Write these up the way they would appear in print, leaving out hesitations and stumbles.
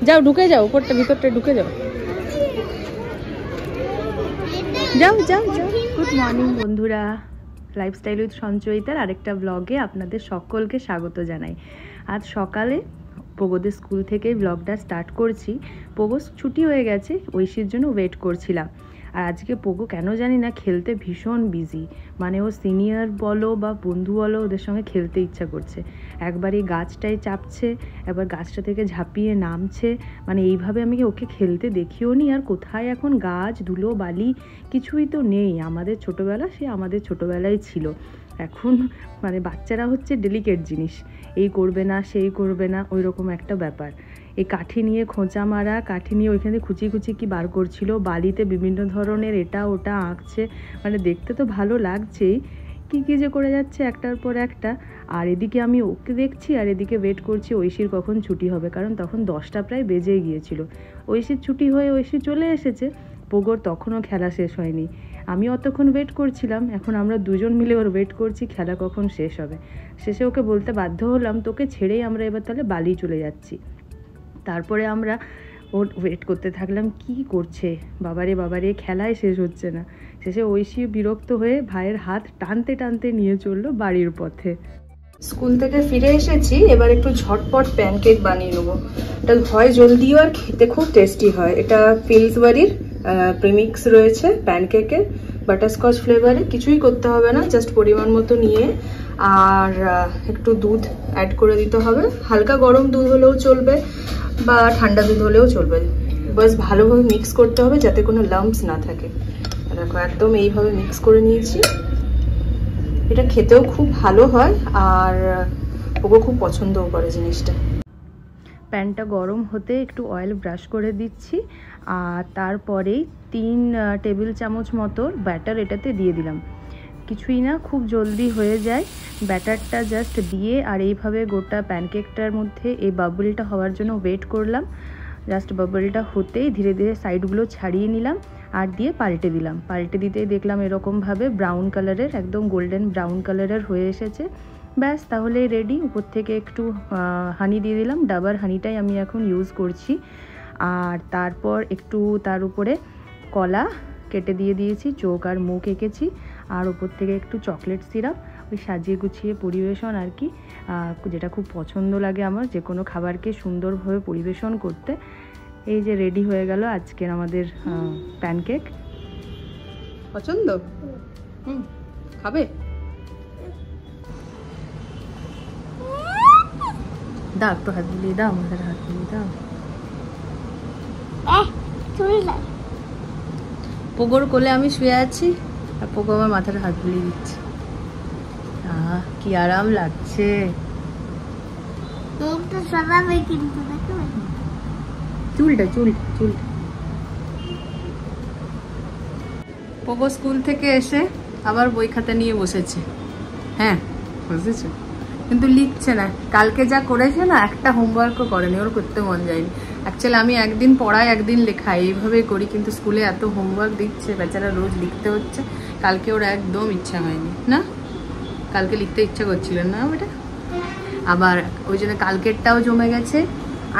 যাও ঢুকে যাও, উপরটা ভিতরটা ঢুকে যাও, যাও যাও যাও। গুড মর্নিং বন্ধুরা, লাইফস্টাইল উইথ সঞ্চয়িতার আরেকটা ব্লগে আপনাদের সকলকে স্বাগত জানাই। আজ সকালে পোগোদের স্কুল থেকে ব্লগটা স্টার্ট করছি। পোগো ছুটি হয়ে গেছে, ঐশীর জন্য ওয়েট করছিলাম। আর আজকে পোগো কেন জানি না খেলতে ভীষণ বিজি, মানে ও সিনিয়র বলো বা বন্ধু বলো ওদের সঙ্গে খেলতে ইচ্ছা করছে। একবার এই গাছটায় চাপছে, একবার গাছটা থেকে ঝাঁপিয়ে নামছে, মানে এইভাবে আমি ওকে খেলতে দেখিও নি। আর কোথায় এখন গাছ ধুলো বালি কিছুই তো নেই। আমাদের ছোটোবেলা সে আমাদের ছোটোবেলায় ছিল। এখন মানে বাচ্চারা হচ্ছে ডেলিকেট জিনিস, এই করবে না সেই করবে না, ওই রকম একটা ব্যাপার। এই কাঠি নিয়ে খোঁচা মারা, কাঠি নিয়ে ওইখানে খুচি খুচি কি বার করছিল, বালিতে বিভিন্ন ধরনের এটা ওটা আঁকছে, মানে দেখতে তো ভালো লাগছেই, কী কী যে করে যাচ্ছে একটার পর একটা। আর এদিকে আমি ওকে দেখছি আর এদিকে ওয়েট করছি ঐশীর কখন ছুটি হবে, কারণ তখন 10টা প্রায় বেজেই গিয়েছিল। ঐশীর ছুটি হয়ে ঐশী চলে এসেছে, পোগোর তখনও খেলা শেষ হয়নি। আমি অতক্ষণ ওয়েট করছিলাম, এখন আমরা দুজন মিলে ওর ওয়েট করছি খেলা কখন শেষ হবে। শেষে ওকে বলতে বাধ্য হলাম, তোকে ছেড়েই আমরা এবার তাহলে বালি চলে যাচ্ছি। তারপরে আমরা ওর ওয়েট করতে থাকলাম, কি করছে বাবারে বাবারে, খেলায় শেষ হচ্ছে না। শেষে ঐশী বিরক্ত হয়ে ভাইয়ের হাত টানতে টানতে নিয়ে চললো বাড়ির পথে। স্কুল থেকে ফিরে এসেছি, এবার একটু ঝটপট প্যানকেক বানিয়ে নেবো। এটা হয় জলদিও আর খেতে খুব টেস্টি হয়। এটা পিলসবাড়ির প্রিমিক্স রয়েছে প্যানকেকের, বাটারস্কচ ফ্লেভারে। কিছুই করতে হবে না, জাস্ট পরিমাণ মতো নিয়ে আর একটু দুধ অ্যাড করে দিতে হবে। হালকা গরম দুধ হলেও চলবে বা ঠান্ডা দুধ হলেও চলবে, বাস ভালোভাবে মিক্স করতে হবে যাতে কোনো লাম্পস না থাকে। দেখো একদম এইভাবে মিক্স করে নিয়েছি। এটা খেতেও খুব ভালো হয় আর ওকে খুব পছন্দও করে জিনিসটা। প্যানটা গরম হতে একটু অয়েল ব্রাশ করে দিচ্ছি আর তারপরেই 3 টেবিল চামচ মতো ব্যাটার এটাতে দিয়ে দিলাম। কিছুই না, খুব জলদি হয়ে যায়। ব্যাটারটা জাস্ট দিয়ে আর এইভাবে গোটা প্যানকেকটার মধ্যে এই বাবলটা হওয়ার জন্য ওয়েট করলাম। জাস্ট বাবলটা হতেই ধীরে ধীরে সাইডগুলো ছাড়িয়ে নিলাম আর দিয়ে পাল্টে দিলাম। পাল্টে দিতেই দেখলাম এরকমভাবে ব্রাউন কালারের, একদম গোল্ডেন ব্রাউন কালারের হয়ে এসেছে। ব্যাস তাহলে রেডি। উপর থেকে একটু হানি দিয়ে দিলাম, ডাবার হানিটাই আমি এখন ইউজ করছি। আর তারপর একটু তার উপরে কলা কেটে দিয়ে দিয়েছি, চোখ আর মুখ এঁকেছি, আর উপর থেকে একটু চকলেট সিরাপ, ওই সাজিয়ে গুছিয়ে পরিবেশন আর কি, যেটা খুব পছন্দ লাগে আমার, যে কোনো খাবারকে সুন্দরভাবে পরিবেশন করতে। এই যে রেডি হয়ে গেল আজকের আমাদের প্যানকেক। পছন্দ? খাবে? দাও একটু হাত বুলিয়ে দাও, আমাদের হাত বুলিয়ে দাও। পোগোর কোলে আমি শুয়ে আছি আর পোগো আমার মাথার হাত বুলিয়ে দিচ্ছে। কি আরাম লাগছে। চুলটা পোগো স্কুল থেকে এসে আবার বই খাতা নিয়ে বসেছে। হ্যাঁ বসেছে, কিন্তু লিখছে না। কালকে যা করেছে না, একটা হোমওয়ার্কও করেনি, ওর করতে মন যায়নি। অ্যাকচুয়ালি আমি একদিন পড়াই একদিন লেখাই এইভাবেই করি, কিন্তু স্কুলে এত হোমওয়ার্ক দিচ্ছে, বেচারা রোজ লিখতে হচ্ছে। কালকে ওর একদম ইচ্ছা হয়নি, না কালকে লিখতে ইচ্ছা করছিল না ওটা। আবার ওই জন্য কালকেরটাও জমে গেছে,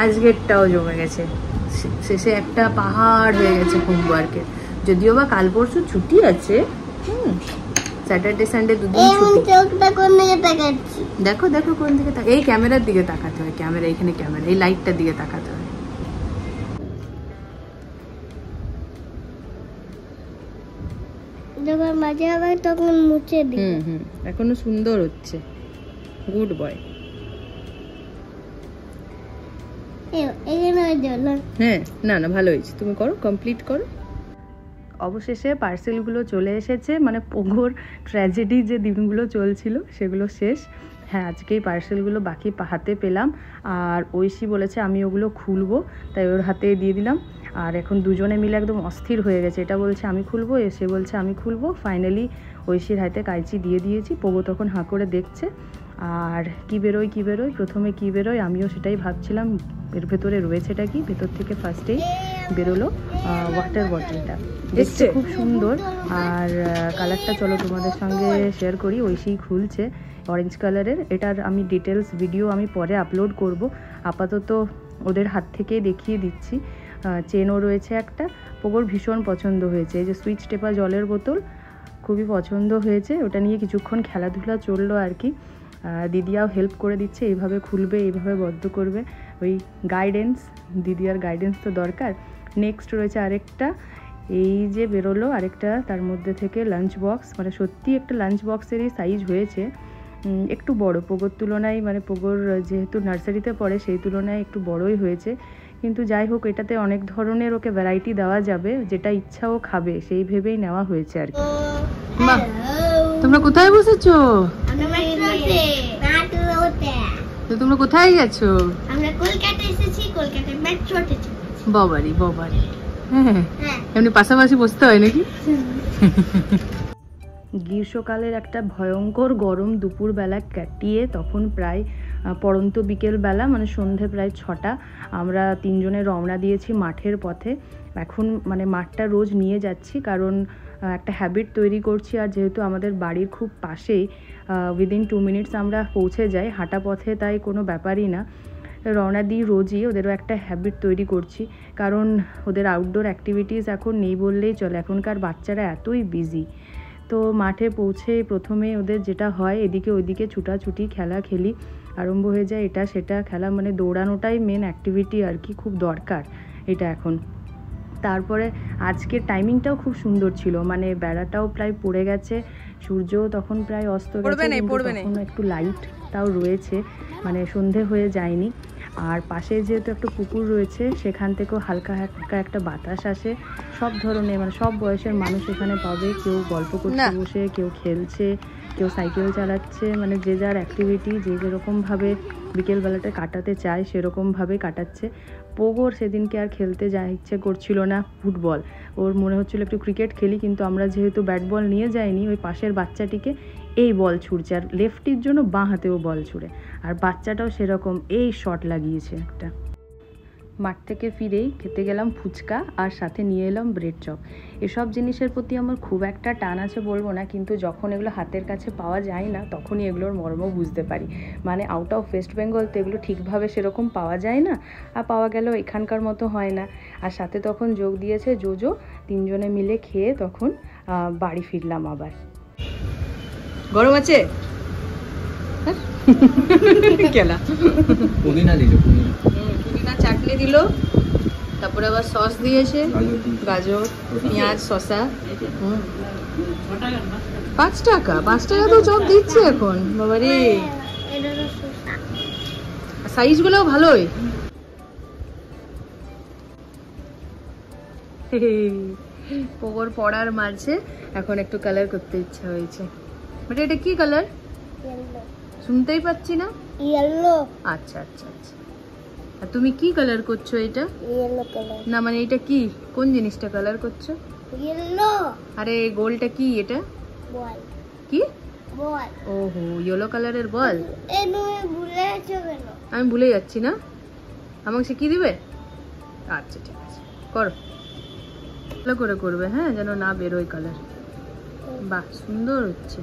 আজকেরটাও জমে গেছে। শেষে একটা পাহাড় হয়ে গেছে হোমওয়ার্কের। যদিও বা কাল পরশু ছুটি আছে, স্যাটারডে সানডে দুদিন ছুটি। দেখো দেখো কোন দিকে, এই ক্যামেরার দিকে তাকাতে হয়, ক্যামেরা এখানে, ক্যামেরা এই লাইটটার দিকে তাকাতে হয়। মাঝে আবার তখন মুছে দিই। এখনো সুন্দর হচ্ছে, গুড বয়। হ্যাঁ না না ভালো হয়েছে, তুমি করো, কমপ্লিট করো। অবশেষে পার্সেলগুলো চলে এসেছে, মানে পোগোর ট্র্যাজেডি যে দিনগুলো চলছিল সেগুলো শেষ। হ্যাঁ আজকেই পার্সেলগুলো বাকি হাতে পেলাম, আর ঐশী বলেছে আমি ওগুলো খুলবো, তাই ওর হাতে দিয়ে দিলাম। আর এখন দুজনে মিলে একদম অস্থির হয়ে গেছে, এটা বলছে আমি খুলবো, সে বলছে আমি খুলবো। ফাইনালি ঐশীর হাতে কাঁচি দিয়ে দিয়েছি, পোগো তখন হাঁ করে দেখছে। আর কি বেরোয় প্রথমে কি বেরোয় আমিও সেটাই ভাবছিলাম, এর ভেতরে রয়েছেটা কি। ভেতর থেকে ফার্স্টেই বেরোলো ওয়াটার বটলটা, দেখতে খুব সুন্দর। আর কালারটা চলো তোমাদের সঙ্গে শেয়ার করি। ঐশী খুলছে, অরেঞ্জ কালারের। এটার আমি ডিটেলস ভিডিও আমি পরে আপলোড করব। আপাতত ওদের হাত থেকেই দেখিয়ে দিচ্ছি। চেনও রয়েছে একটা, পোগোর ভীষণ পছন্দ হয়েছে। এই যে সুইচ টেপা জলের বোতল খুবই পছন্দ হয়েছে, ওটা নিয়ে কিছুক্ষণ খেলাধুলা চললো আর কি। দিদিয়াও হেল্প করে দিচ্ছে, এইভাবে খুলবে, এইভাবে বদ্ধ করবে, ওই গাইডেন্স, দিদিয়ার গাইডেন্স তো দরকার। নেক্সট রয়েছে আরেকটা, এই যে বেরোলো আরেকটা, তার মধ্যে থেকে লাঞ্চ বক্স, মানে সত্যি একটা লাঞ্চ বক্সেরই সাইজ হয়েছে, একটু বড় পোগোর তুলনায়, মানে পোগোর যেহেতু নার্সারিতে পড়ে সেই তুলনায় একটু বড়ই হয়েছে। কিন্তু যাই হোক, এটাতে অনেক ধরনের ওকে ভ্যারাইটি দেওয়া যাবে, যেটা ইচ্ছা ও খাবে সেই ভেবেই নেওয়া হয়েছে আর কি। বাহ, তোমরা কোথায় বসেছো? তোমরা কোথায় গেছো? আমরা কলকাতা এসেছি, কলকাতায় মেট্রোতে চেপেছি। বাবারি বাবারি, হ্যাঁ এমনি পাশাপাশি বসতে হয় নাকি? গ্রীষ্মকালের একটা ভয়ঙ্কর গরম দুপুরবেলা কাটিয়ে তখন প্রায় পড়ন্ত বিকেলবেলা, মানে সন্ধে প্রায় 6টা, আমরা তিনজনে রওনা দিয়েছি মাঠের পথে। এখন মানে মাঠটা রোজ নিয়ে যাচ্ছি, কারণ একটা হ্যাবিট তৈরি করছি। আর যেহেতু আমাদের বাড়ির খুব পাশেই, উইদিন 2 মিনিটস আমরা পৌঁছে যাই হাঁটা পথে, তাই কোনো ব্যাপারই না। রওনা দিই রোজই, ওদেরও একটা হ্যাবিট তৈরি করছি, কারণ ওদের আউটডোর অ্যাক্টিভিটিস এখন নেই বললেই চলে, এখনকার বাচ্চারা এতই বিজি। তো মাঠে পৌঁছে প্রথমে ওদের যেটা হয়, এদিকে ওইদিকে ছুটাছুটি খেলাখেলি আরম্ভ হয়ে যায়, এটা সেটা খেলা, মানে দৌড়ানোটাই মেন অ্যাক্টিভিটি আর কি, খুব দরকার এটা এখন। তারপরে আজকের টাইমিংটাও খুব সুন্দর ছিল, মানে বেড়াটাও প্রায় পড়ে গেছে, সূর্যও তখন প্রায় অস্ত গেছে, তখন একটু লাইটটাও রয়েছে, মানে সন্ধে হয়ে যায়নি। আর পাশে যেহেতু একটা পুকুর রয়েছে, সেখান থেকেও হালকা হালকা একটা বাতাস আসে। সব ধরনের, মানে সব বয়সের মানুষ এখানে পাবে, কেউ গল্প করতে বসে, কেউ খেলছে, কেউ সাইকেল চালাচ্ছে, মানে যে যার অ্যাক্টিভিটি যে যেরকমভাবে বিকেলবেলাটা কাটাতে চায় সেরকমভাবে কাটাচ্ছে। পোগোর সেদিনকে আর খেলতে ইচ্ছে করছিল না ফুটবল, ওর মনে হচ্ছিল একটু ক্রিকেট খেলি, কিন্তু আমরা যেহেতু ব্যাট বল নিয়ে যাইনি, ওই পাশের বাচ্চাটিকে এই বল ছুঁড়ছে, আর লেফটির জন্য বাঁ হাতেও বল ছুঁড়ে, আর বাচ্চাটাও সেরকম এই শট লাগিয়েছে একটা। মাঠ থেকে ফিরেই খেতে গেলাম ফুচকা, আর সাথে নিয়ে এলাম ব্রেড চপ। এসব জিনিসের প্রতি আমার খুব একটা টান আছে বলবো না, কিন্তু যখন এগুলো হাতের কাছে পাওয়া যায় না, তখনই এগুলোর মর্ম বুঝতে পারি। মানে আউট অফ ওয়েস্ট বেঙ্গল তো এগুলো ঠিকভাবে সেরকম পাওয়া যায় না, আর পাওয়া গেলেও এখানকার মতো হয় না। আর সাথে তখন যোগ দিয়েছে জোজো, তিনজনে মিলে খেয়ে তখন বাড়ি ফিরলাম আবার। গরম আছে কেলা, পুদিনা দিল, পুদিনা চাটনি দিল, তারপরে আবার সস দিয়েছে, গাজর, পেঁয়াজ, শসা। 5 টাকা, 5 টাকা তো চপ দিচ্ছে এখন, বাবারে। সাইজগুলোও ভালোই। পোগোর পড়ার মাঝে এখন একটু কালার করতে ইচ্ছা হয়েছে। বাট এটা কি কালার শুনতেই পাচ্ছি না। ইয়েলো। আচ্ছা আচ্ছা আচ্ছা, আর তুমি কি কালার করছো এটা? ইয়েলো কালার না মানে এটা কি, কোন জিনিসটা কালার করছো? ইয়েলো। আরে গোলটা কি এটা? বল। কি বল? ওহো, ইয়েলো কালারের বল। এ তুমি ভুলে গেছো কেন? আমি ভুলে যাচ্ছি না, আমাকে সে কি দিবে? আচ্ছা ঠিক আছে, করো, ভালো করে করবে, হ্যাঁ, যেন না বেরোয় কালার। বাহ, সুন্দর হচ্ছে।